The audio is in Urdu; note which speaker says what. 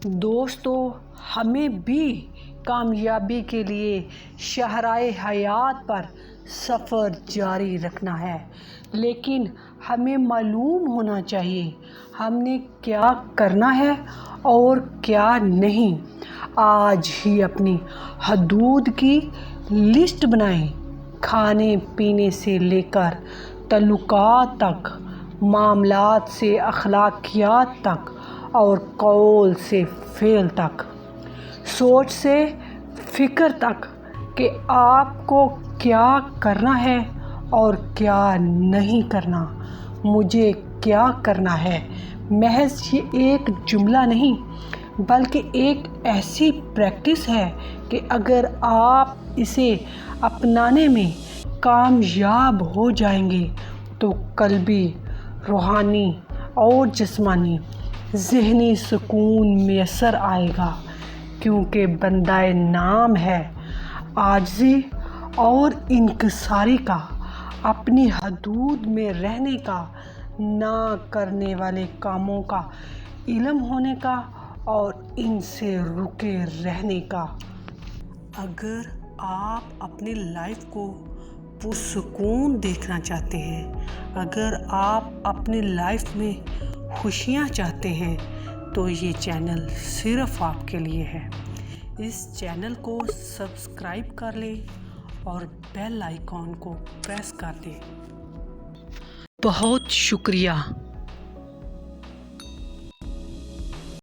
Speaker 1: دوستو، ہمیں بھی کامیابی کے لیے شاہراہ حیات پر سفر جاری رکھنا ہے، لیکن ہمیں معلوم ہونا چاہیے ہم نے کیا کرنا ہے اور کیا نہیں۔ آج ہی اپنی حدود کی لسٹ بنائیں، کھانے پینے سے لے کر تعلقات تک، معاملات سے اخلاقیات تک اور قول سے فعل تک، سوچ سے فکر تک کہ آپ کو کیا کرنا ہے اور کیا نہیں کرنا۔ مجھے کیا کرنا ہے محض یہ ایک جملہ نہیں، بلکہ ایک ایسی پریکٹس ہے کہ اگر آپ اسے اپنانے میں کامیاب ہو جائیں گے تو قلبی، روحانی اور جسمانی ذہنی سکون میسر آئے گا، کیونکہ بندہ نام ہے عاجزی اور انکساری کا، اپنی حدود میں رہنے کا، نہ کرنے والے کاموں کا علم ہونے کا اور ان سے رکے رہنے کا۔ اگر آپ اپنی لائف کو پرسکون دیکھنا چاہتے ہیں، اگر آپ اپنی لائف میں خوشیاں چاہتے ہیں تو یہ چینل صرف آپ کے لیے ہے۔ اس چینل کو سبسکرائب کر لیں اور بیل آئیکن کو پریس کر دیں۔ بہت شکریہ۔